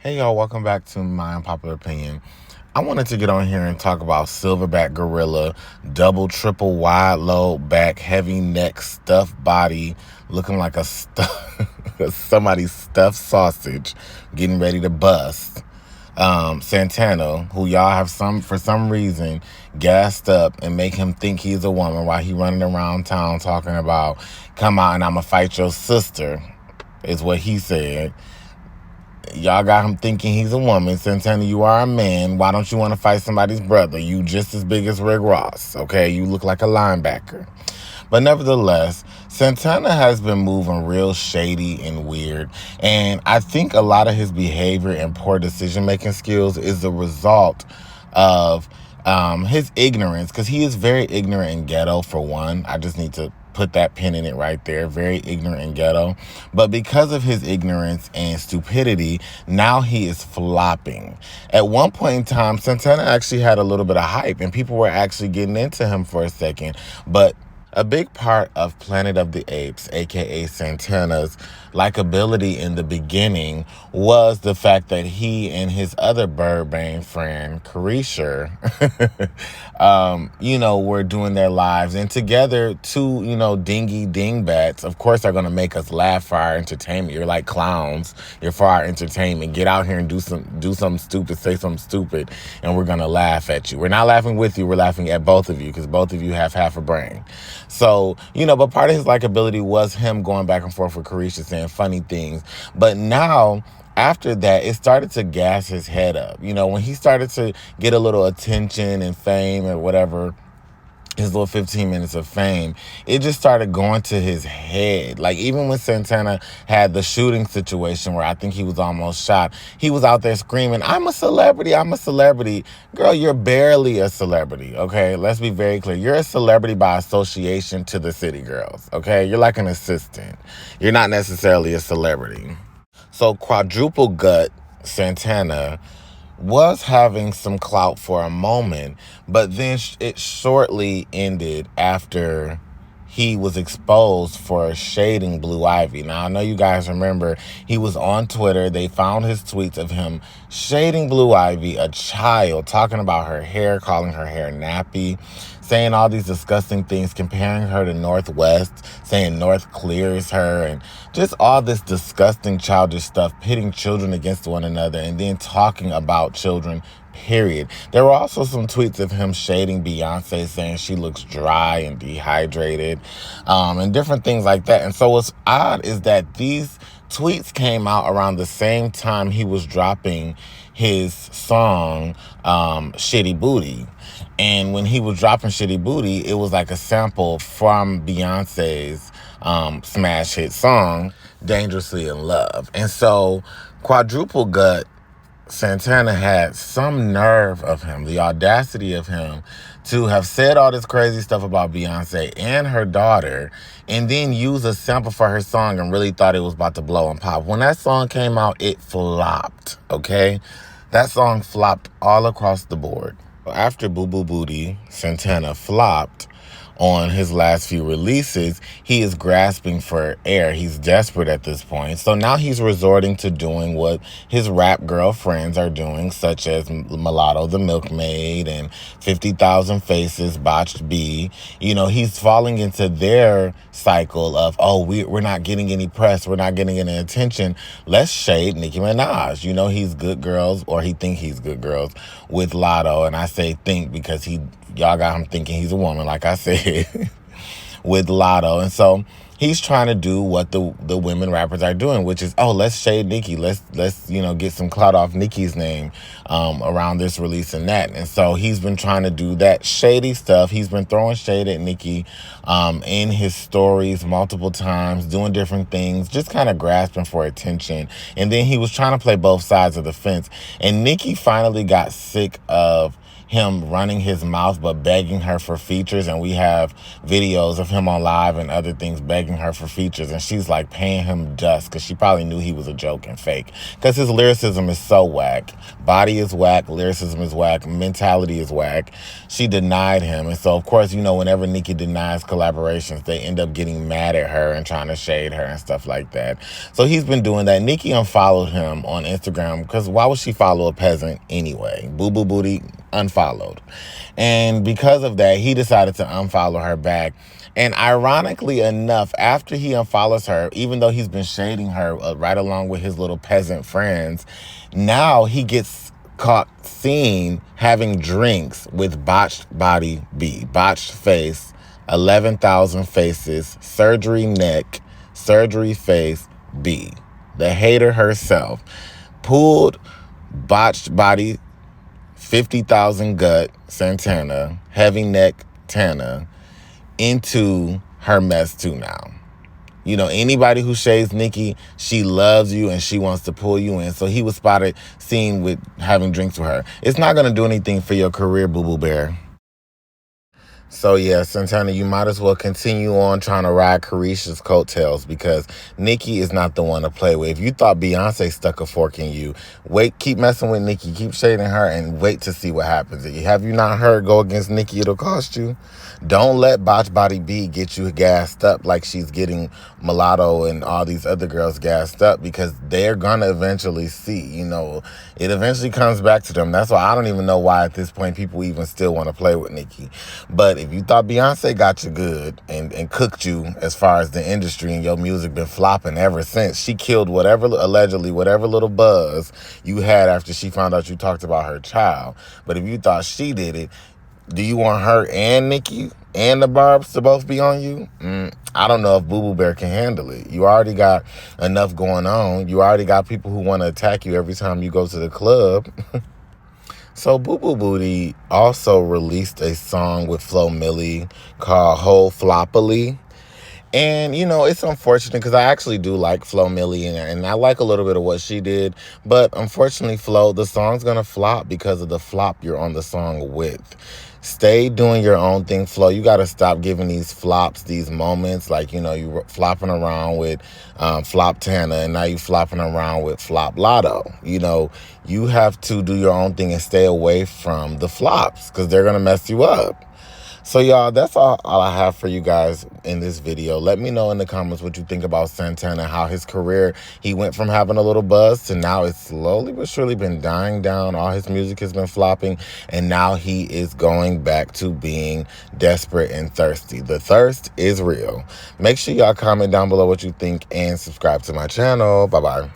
Hey y'all, welcome back to My Unpopular Opinion. I wanted to get on here and talk about silverback gorilla, double, triple, wide load back, heavy neck, stuffed body, looking like somebody's stuffed sausage, getting ready to bust. Santana, who y'all have for some reason gassed up and make him think he's a woman while he running around town talking about, come out and I'ma fight your sister, is what he said. Y'all got him thinking he's a woman. Santana, you are a man. Why don't you want to fight somebody's brother? You just as big as Rick Ross, okay? You look like a linebacker. But nevertheless, Santana has been moving real shady and weird. And I think a lot of his behavior and poor decision-making skills is the result of his ignorance, because he is very ignorant and ghetto, for one. I just need to put that pin in it right there. Very ignorant and ghetto. But because of his ignorance and stupidity, now he is flopping. At one point in time, Santana actually had a little bit of hype and people were actually getting into him for a second. But a big part of Planet of the Apes, aka Santana's likability in the beginning, was the fact that he and his other Birdbane friend, Carisha, were doing their lives. And together, two, dingy dingbats, of course, are going to make us laugh for our entertainment. You're like clowns. You're for our entertainment. Get out here and do something stupid, say something stupid, and we're going to laugh at you. We're not laughing with you. We're laughing at both of you because both of you have half a brain. So, but part of his likability was him going back and forth with Carisha saying funny things. But now, after that, it started to gas his head up. When he started to get a little attention and fame or whatever, his little 15 minutes of fame, it just started going to his head. Like, even when Santana had the shooting situation where I think he was almost shot, he was out there screaming, I'm a celebrity, I'm a celebrity. Girl, you're barely a celebrity, okay? Let's be very clear. You're a celebrity by association to the city girls, okay? You're like an assistant. You're not necessarily a celebrity. So quadruple gut Santana was having some clout for a moment, but then it shortly ended after he was exposed for shading Blue Ivy. Now, I know you guys remember he was on Twitter. They found his tweets of him shading Blue Ivy, a child, talking about her hair, calling her hair nappy, saying all these disgusting things, comparing her to Northwest, saying North clears her, and just all this disgusting childish stuff, pitting children against one another, and then talking about children, period. There were also some tweets of him shading Beyonce, saying she looks dry and dehydrated, and different things like that. And so what's odd is that these tweets came out around the same time he was dropping his song, Shitty Booty. And when he was dropping Shitty Booty, it was like a sample from Beyonce's smash hit song, Dangerously in Love. And so quadruple gut Santana had some nerve of him, the audacity of him, to have said all this crazy stuff about Beyonce and her daughter, and then use a sample for her song and really thought it was about to blow and pop. When that song came out, it flopped, okay? That song flopped all across the board. After Boo Boo Booty, Santana flopped on his last few releases. He is grasping for air. He's desperate at this point. So now he's resorting to doing what his rap girlfriends are doing, such as Mulatto the Milkmaid and 50,000 Faces, Botched B. He's falling into their cycle of, we're not getting any press, we're not getting any attention. Let's shade Nicki Minaj. He's good girls, or he think he's good girls, with Lotto. And I say think because y'all got him thinking he's a woman, like I said, with Lotto. And so he's trying to do what the women rappers are doing, which is, let's shade Nicki. Let's get some clout off Nicki's name around this release and that. And so he's been trying to do that shady stuff. He's been throwing shade at Nicki in his stories multiple times, doing different things, just kind of grasping for attention. And then he was trying to play both sides of the fence. And Nicki finally got sick of him running his mouth but begging her for features, and we have videos of him on live and other things begging her for features, and she's like paying him dust because she probably knew he was a joke and fake, because his lyricism is so whack. Body is whack, lyricism is whack, mentality is whack. She denied him, and so of course, you know, whenever Nicki denies collaborations, they end up getting mad at her and trying to shade her and stuff like that. So he's been doing that. Nicki unfollowed him on Instagram because why would she follow a peasant anyway? Boo Boo Booty unfollowed. And because of that, he decided to unfollow her back. And ironically enough, after he unfollows her, even though he's been shading her right along with his little peasant friends, now he gets caught seen having drinks with Botched Body B, Botched Face, 11,000 Faces, Surgery Neck, Surgery Face B. The hater herself pulled Botched Body 50,000 Gut Santana, Heavy Neck Tana into her mess too now. You know, anybody who shades Nicki, she loves you and she wants to pull you in. So he was spotted seen with having drinks with her. It's not going to do anything for your career, Boo Boo Bear. So yeah, Santana, you might as well continue on trying to ride Carisha's coattails, because Nicki is not the one to play with. If you thought Beyonce stuck a fork in you, keep messing with Nicki, keep shading her, and wait to see what happens. Have you not heard go against Nicki, it'll cost you? Don't let Botch Body B get you gassed up like she's getting Mulatto and all these other girls gassed up, because they're gonna eventually see, you know, it eventually comes back to them. That's why I don't even know why at this point people even still want to play with Nicki. But if you thought Beyonce got you good and cooked you as far as the industry, and your music been flopping ever since, she killed allegedly whatever little buzz you had after she found out you talked about her child. But if you thought she did it, do you want her and Nicki and the Barbs to both be on you? I don't know if Boo Boo Bear can handle it. You already got enough going on. You already got people who want to attack you every time you go to the club. So Boo Boo Booty also released a song with Flo Milli called Whole Floppily. And, you know, it's unfortunate because I actually do like Flo Milli, and I like a little bit of what she did. But unfortunately, Flo, the song's going to flop because of the flop you're on the song with. Stay doing your own thing, Flo. You got to stop giving these flops, these moments. Like, you know, you were flopping around with Flop Tana, and now you flopping around with Flop Lotto. You know, you have to do your own thing and stay away from the flops because they're going to mess you up. So, y'all, that's all I have for you guys in this video. Let me know in the comments what you think about Santana, how his career, he went from having a little buzz to now it's slowly but surely been dying down. All his music has been flopping, and now he is going back to being desperate and thirsty. The thirst is real. Make sure y'all comment down below what you think and subscribe to my channel. Bye-bye.